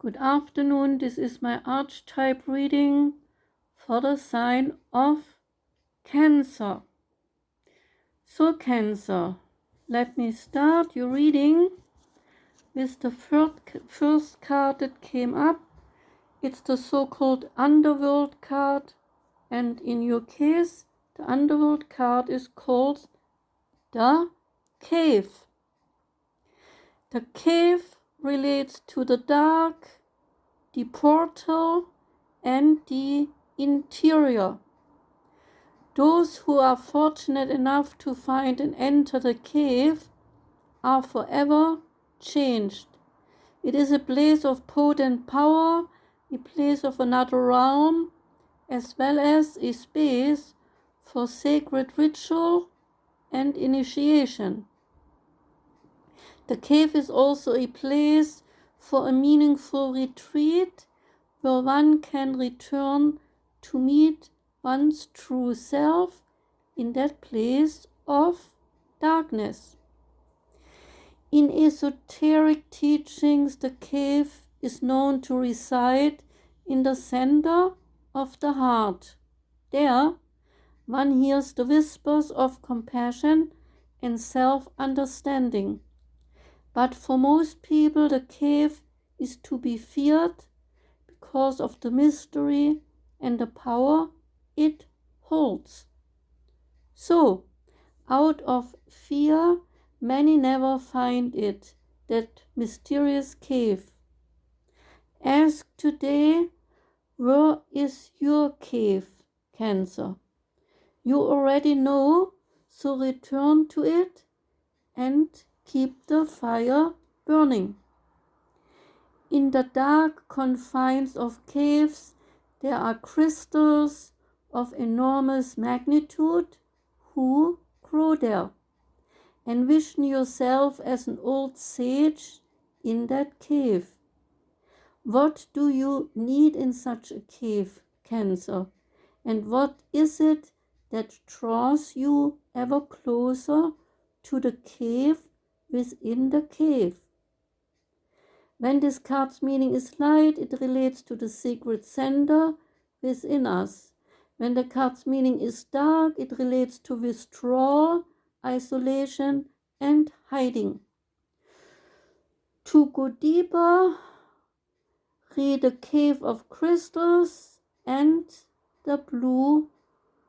Good afternoon, this is my archetype reading for the sign of Cancer. So Cancer, let me start your reading with the first card that came up. It's the so-called Underworld card, and in your case, the Underworld card is called the Cave. The cave relates to the dark, the portal, and the interior. Those who are fortunate enough to find and enter the cave are forever changed. It is a place of potent power, a place of another realm, as well as a space for sacred ritual and initiation. The cave is also a place for a meaningful retreat where one can return to meet one's true self in that place of darkness. In esoteric teachings, the cave is known to reside in the center of the heart. There, one hears the whispers of compassion and self-understanding. But for most people, the cave is to be feared because of the mystery and the power it holds. So, out of fear, many never find it, that mysterious cave. Ask today, where is your cave, Cancer? You already know, so return to it and keep the fire burning. In the dark confines of caves, there are crystals of enormous magnitude who grow there. Envision yourself as an old sage in that cave. What do you need in such a cave, Cancer? And what is it that draws you ever closer to the cave within the cave? When this card's meaning is light, it relates to the secret center within us. When the card's meaning is dark, it relates to withdrawal, isolation, and hiding. To go deeper, read the Cave of Crystals and the Blue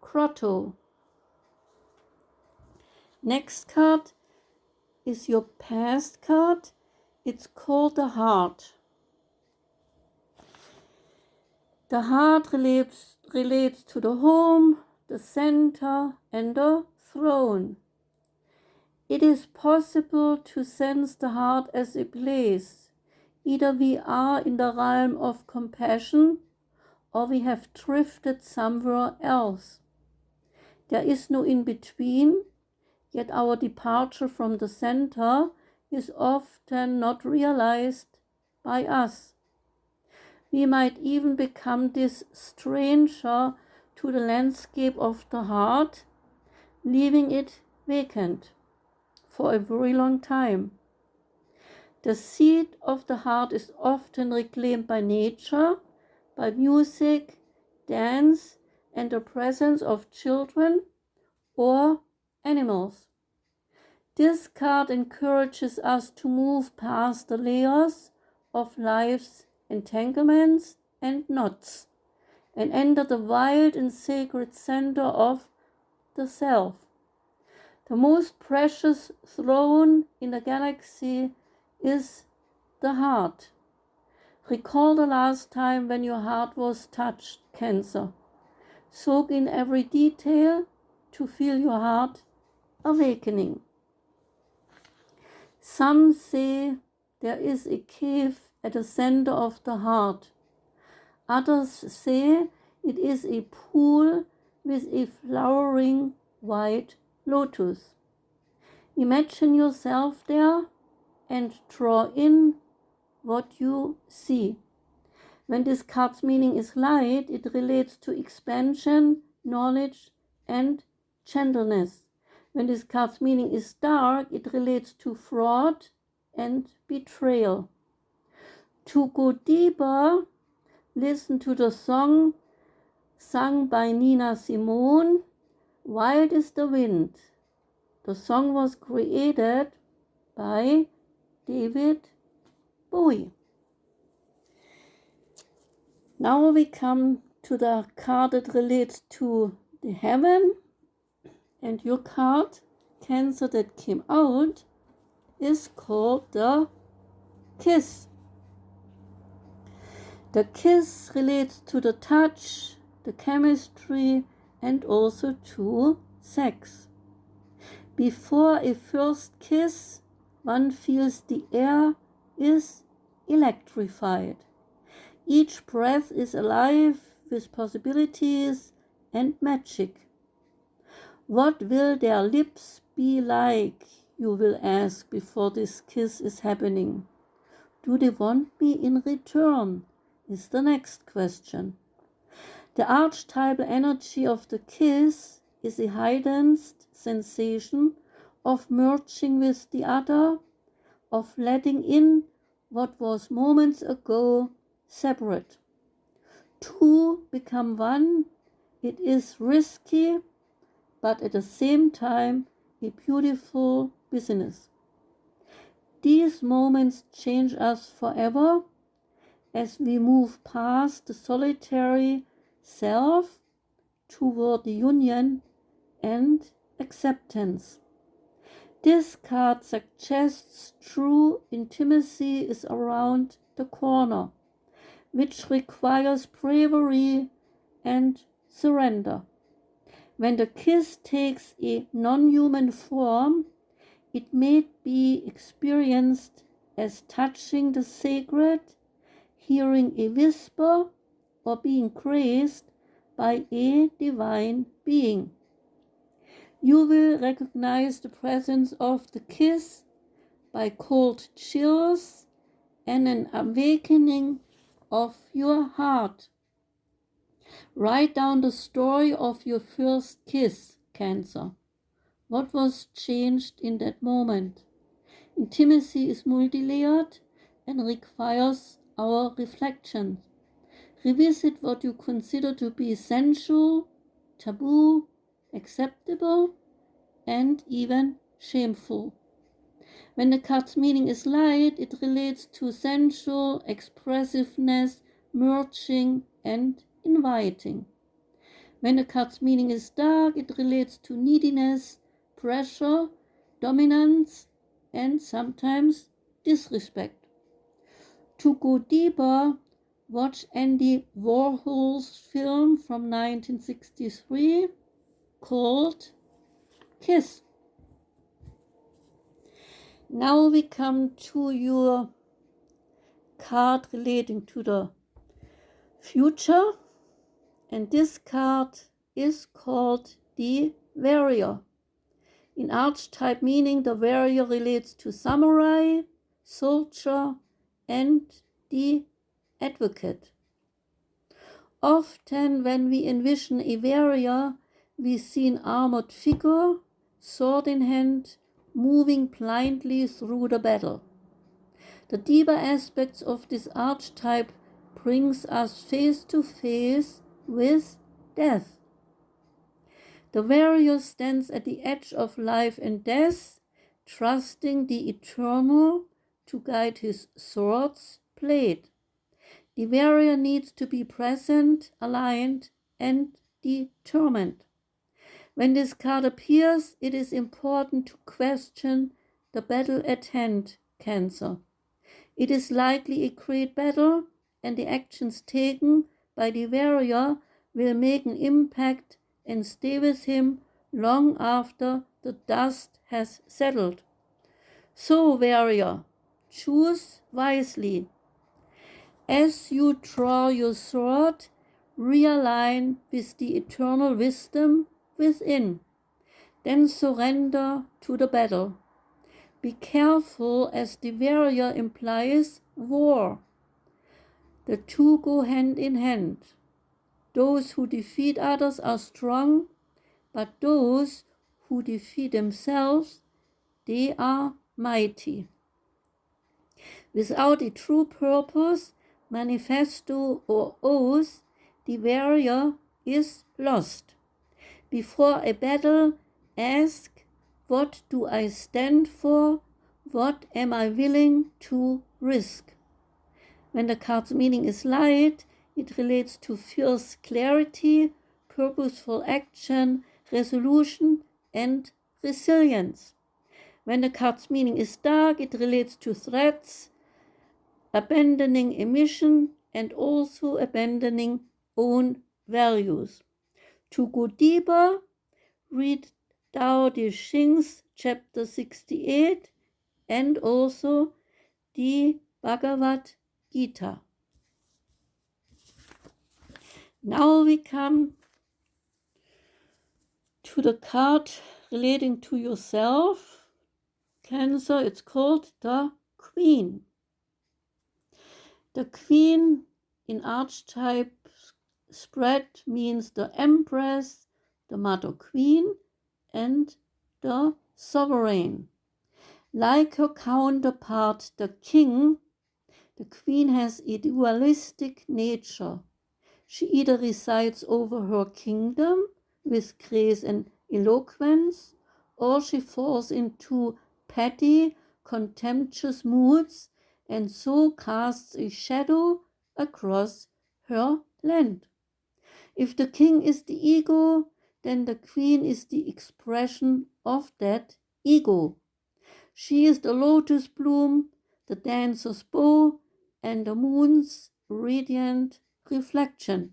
Grotto. Next card is your past card. It's called the Heart. The heart relates to the home, the center, and the throne. It is possible to sense the heart as a place. Either we are in the realm of compassion or we have drifted somewhere else. There is no in-between, yet our departure from the center is often not realized by us. We might even become this stranger to the landscape of the heart, leaving it vacant for a very long time. The seat of the heart is often reclaimed by nature, by music, dance, and the presence of children or animals. This card encourages us to move past the layers of life's entanglements and knots and enter the wild and sacred center of the self. The most precious throne in the galaxy is the heart. Recall the last time when your heart was touched, Cancer. Soak in every detail to feel your heart awakening. Some say there is a cave at the center of the heart. Others say it is a pool with a flowering white lotus. Imagine yourself there and draw in what you see. When this card's meaning is light, it relates to expansion, knowledge, and gentleness. When this card's meaning is dark, it relates to fraud and betrayal. To go deeper, listen to the song sung by Nina Simone, Wild is the Wind. The song was created by David Bowie. Now we come to the card that relates to the heaven, and your card, Cancer, that came out is called the Kiss. The kiss relates to the touch, the chemistry, and also to sex. Before a first kiss, one feels the air is electrified. Each breath is alive with possibilities and magic. What will their lips be like, you will ask before this kiss is happening. Do they want me in return, is the next question. The archetypal energy of the kiss is a heightened sensation of merging with the other, of letting in what was moments ago separate. Two become one. It is risky, but at the same time a beautiful business. These moments change us forever as we move past the solitary self toward the union and acceptance. This card suggests true intimacy is around the corner, which requires bravery and surrender. When the kiss takes a non-human form, it may be experienced as touching the sacred, hearing a whisper, or being graced by a divine being. You will recognize the presence of the kiss by cold chills and an awakening of your heart. Write down the story of your first kiss, Cancer. What was changed in that moment? Intimacy is multi-layered and requires our reflection. Revisit what you consider to be sensual, taboo, acceptable, and even shameful. When the card's meaning is light, it relates to sensual expressiveness, merging, and inviting. When the card's meaning is dark, it relates to neediness, pressure, dominance, and sometimes disrespect. To go deeper, watch Andy Warhol's film from 1963 called Kiss. Now we come to your card relating to the future, and this card is called the Warrior. In archetype meaning, the warrior relates to samurai, soldier, and the advocate. Often when we envision a warrior, we see an armored figure, sword in hand, moving blindly through the battle. The deeper aspects of this archetype brings us face to face with death. The warrior stands at the edge of life and death, trusting the eternal to guide his sword's blade. The warrior needs to be present, aligned, and determined. When this card appears, it is important to question the battle at hand, Cancer. It is likely a great battle, and the actions taken by the warrior will make an impact and stay with him long after the dust has settled. So, warrior, choose wisely. As you draw your sword, realign with the eternal wisdom within. Then surrender to the battle. Be careful, as the warrior implies war. The two go hand in hand. Those who defeat others are strong, but those who defeat themselves, they are mighty. Without a true purpose, manifesto, or oath, the warrior is lost. Before a battle, ask, what do I stand for? What am I willing to risk? When the card's meaning is light, it relates to fierce clarity, purposeful action, resolution, and resilience. When the card's meaning is dark, it relates to threats, abandoning a mission, and also abandoning own values. To go deeper, read Tao Te Ching's chapter 68 and also the Bhagavad Gita. Now we come to the card relating to yourself. Cancer, it's called the Queen. The Queen in Archetype spread means the Empress, the Mother Queen, and the Sovereign. Like her counterpart, the King, the Queen has a dualistic nature. She either resides over her kingdom with grace and eloquence, or she falls into petty, contemptuous moods and so casts a shadow across her land. If the king is the ego, then the queen is the expression of that ego. She is the lotus bloom, the dancer's bow, and the moon's radiant reflection.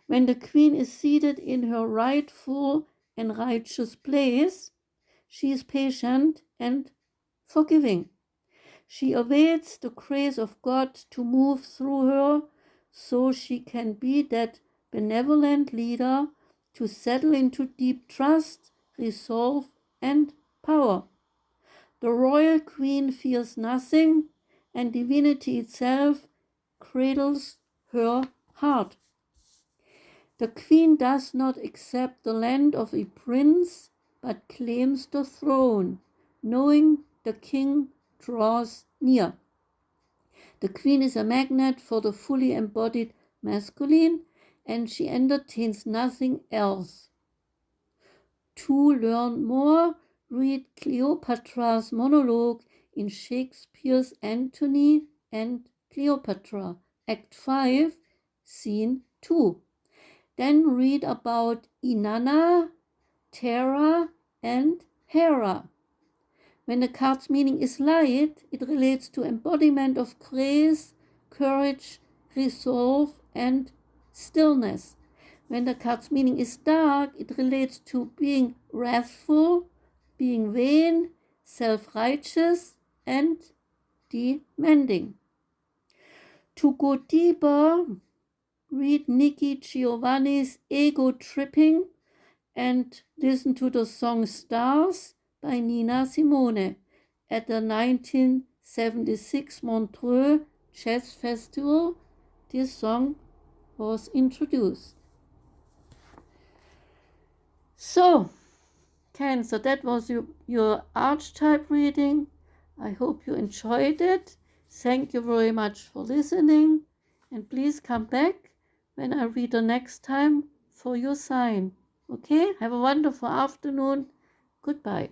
When the queen is seated in her rightful and righteous place, she is patient and forgiving. She awaits the grace of God to move through her so she can be that benevolent leader to settle into deep trust, resolve, and power. The royal queen fears nothing, and divinity itself cradles her heart. The queen does not accept the land of a prince, but claims the throne, knowing the king draws near. The queen is a magnet for the fully embodied masculine, and she entertains nothing else. To learn more, read Cleopatra's monologue in Shakespeare's Antony and Cleopatra, Act 5, Scene 2. Then read about Inanna, Terra, and Hera. When the card's meaning is light, it relates to embodiment of grace, courage, resolve, and stillness. When the card's meaning is dark, it relates to being wrathful, being vain, self-righteous, and demanding. To go deeper, read Nikki Giovanni's Ego Tripping and listen to the song Stars by Nina Simone at the 1976 Montreux Jazz Festival. This song was introduced. So, Cancer, that was your archetype reading. I hope you enjoyed it. Thank you very much for listening, and please come back when I read the next time for your sign. Okay? Have a wonderful afternoon. Goodbye.